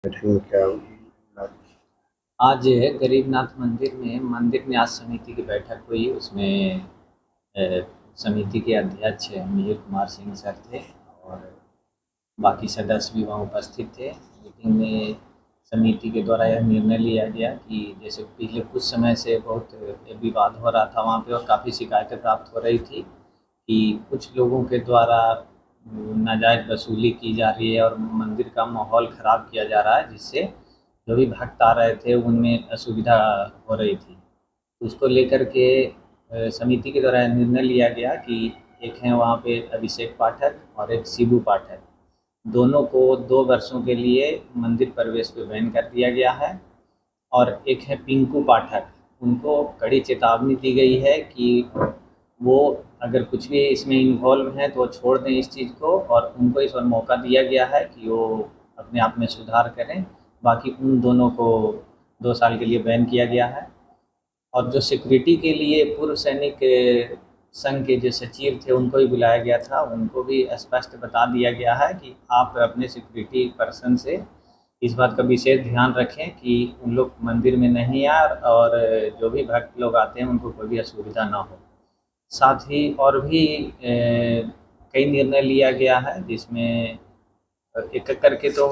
बैठक में क्या? आज गरीबनाथ मंदिर में मंदिर न्यास समिति की बैठक हुई। उसमें समिति के अध्यक्ष मिहिर कुमार सिंह सर थे और बाकी सदस्य भी वहाँ उपस्थित थे। मीटिंग में समिति के द्वारा यह निर्णय लिया गया कि जैसे पिछले कुछ समय से बहुत विवाद हो रहा था वहाँ पे और काफ़ी शिकायतें प्राप्त हो रही थी कि कुछ लोगों के द्वारा नाजायज़ वसूली की जा रही है और मंदिर का माहौल ख़राब किया जा रहा है, जिससे जो भी भक्त आ रहे थे उनमें असुविधा हो रही थी। उसको लेकर के समिति के द्वारा निर्णय लिया गया कि एक हैं वहाँ पे अभिषेक पाठक और एक शिबू पाठक, दोनों को 2 वर्षों के लिए मंदिर प्रवेश पे बैन कर दिया गया है। और एक है पिंकू पाठक, उनको कड़ी चेतावनी दी गई है कि वो अगर कुछ भी इसमें इन्वॉल्व हैं तो वो छोड़ दें इस चीज़ को, और उनको इस बार मौका दिया गया है कि वो अपने आप में सुधार करें। बाकी उन दोनों को 2 साल के लिए बैन किया गया है। और जो सिक्योरिटी के लिए पूर्व सैनिक संघ के जो सचिव थे उनको भी बुलाया गया था, उनको भी स्पष्ट बता दिया गया है कि आप अपने सिक्योरिटी पर्सन से इस बात का विशेष ध्यान रखें कि उन लोग मंदिर में नहीं आए और जो भी भक्त लोग आते हैं उनको कोई भी असुविधा ना हो। साथ ही और भी कई निर्णय लिया गया है, जिसमें एक एक करके तो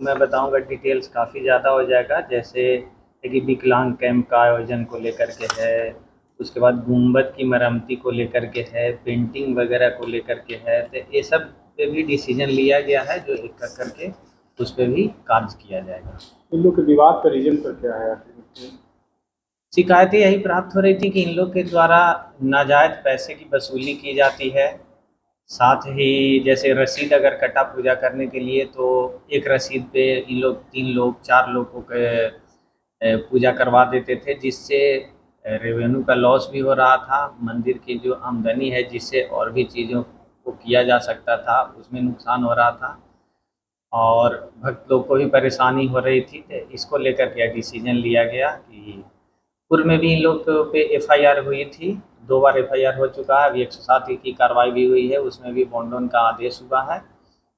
मैं बताऊंगा, डिटेल्स काफ़ी ज़्यादा हो जाएगा। जैसे कि विकलांग कैंप का आयोजन को लेकर के है, उसके बाद गुंबद की मरम्मती को लेकर के है, पेंटिंग वगैरह को लेकर के है, तो ये सब पे भी डिसीजन लिया गया है जो एक एक करके उस पर भी कार्य किया जाएगा। इन लोग के विवाद का रीजन पर क्या है आखिर? शिकायतें यही प्राप्त हो रही थी कि इन लोग के द्वारा नाजायज़ पैसे की वसूली की जाती है। साथ ही जैसे रसीद अगर कटा पूजा करने के लिए, तो एक रसीद पे इन लोग 3 लोग 4 लोगों के पूजा करवा देते थे, जिससे रेवेन्यू का लॉस भी हो रहा था। मंदिर की जो आमदनी है जिससे और भी चीज़ों को किया जा सकता था, उसमें नुकसान हो रहा था और भक्त लोग को भी परेशानी हो रही थी। तो इसको लेकर के डिसीजन लिया गया कि पूर्व में भी इन लोग पे एफआईआर हुई थी, 2 बार एफआईआर हो चुका है। अभी 107 की कार्रवाई भी हुई है, उसमें भी बॉन्ड ऑन का आदेश हुआ है।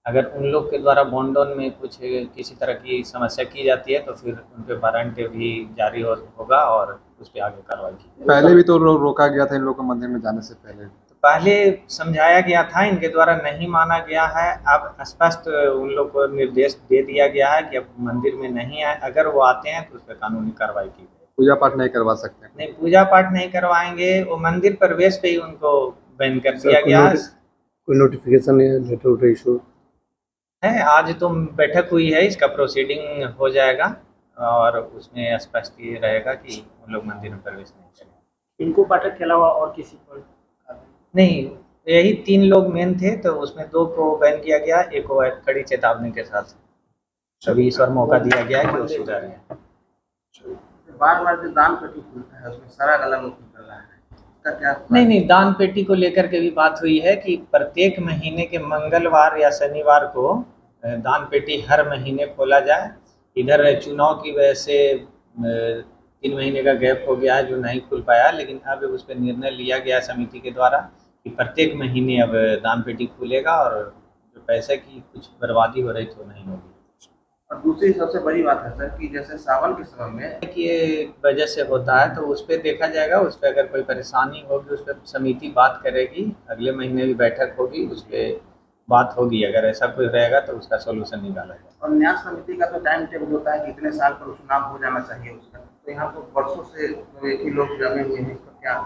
अगर उन लोग के द्वारा बॉन्ड ऑन में कुछ किसी तरह की समस्या की जाती है तो फिर उन पे वारंट भी जारी होगा और उस पर आगे कार्रवाई की जाएगी। पहले भी तो रोका गया था इन लोगों को मंदिर में जाने से पहले। तो पहले समझाया गया था, इनके द्वारा नहीं माना गया है। अब स्पष्ट उन लोग को निर्देश दे दिया गया है कि अब मंदिर में नहीं आए, अगर वो आते हैं तो उस पर कानूनी कार्रवाई की जाएगी। पूजा पाठ नहीं करवा सकते? नहीं, पूजा पाठ नहीं करवाएंगे, वो मंदिर प्रवेश पे ही उनको बैन कर दिया गया है। कोई नोटिफिकेशन या लेटर उटर इशू आज तो बैठक हुई है, इसका प्रोसीडिंग हो जाएगा और उसमें स्पष्ट ये रहेगा कि उन लोग मंदिर में प्रवेश नहीं करेंगे। इनको पाठक के अलावा और किसी पर नहीं, यही 3 लोग मेन थे, तो उसमें 2 को बैन किया गया, एक को कड़ी चेतावनी के साथ सभी इस बार मौका दिया गया है कि वो सुधारें। बार बार जो दान पेटी खुलता है उसमें सारा गला मुक्त कर रहा है, इसका क्या? नहीं, दान पेटी को लेकर के भी बात हुई है कि प्रत्येक महीने के मंगलवार या शनिवार को दान पेटी हर महीने खोला जाए। इधर चुनाव की वजह से 3 महीने का गैप हो गया है जो नहीं खुल पाया, लेकिन अब उस पर निर्णय लिया गया समिति के द्वारा कि प्रत्येक महीने अब दान पेटी खुलेगा और जो पैसे की कुछ बर्बादी हो रही थी वो नहीं होगी। और दूसरी सबसे बड़ी बात है सर कि जैसे सावन के समय में कि ये वजह से होता है, तो उस पर देखा जाएगा। उस पर अगर कोई परेशानी होगी उस पर समिति बात करेगी, अगले महीने भी बैठक होगी, उस पर बात होगी। अगर ऐसा कोई रहेगा तो उसका सोल्यूशन निकाला जाएगा। और न्यास समिति का तो टाइम टेबल होता है कि इतने साल पर चुनाव हो जाना चाहिए उसका, तो यहाँ तो वर्षों से एक ही लोग जमे हुए हैं, इसका क्या?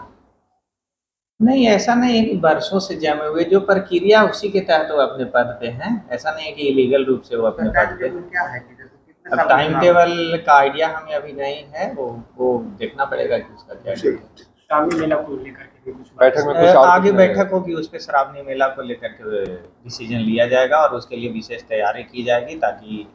नहीं, ऐसा नहीं है कि वर्षों से जमे हुए, जो प्रक्रिया उसी के तहत वो अपने पद पे हैं। ऐसा नहीं है कि इलीगल रूप से वो अपने पद टाइम पे। टेबल क्या है कि जैसे कितने अब साल टाइम टेबल का आइडिया हमें अभी नहीं है, वो देखना पड़ेगा कि उसका क्या है। श्रावणी मेला को लेकर के भी कुछ बैठक में कुछ और आगे कुछ बैठक होगी, उस पर श्रावणी मेला को लेकर के डिसीजन लिया जाएगा और उसके लिए विशेष तैयारी की जाएगी ताकि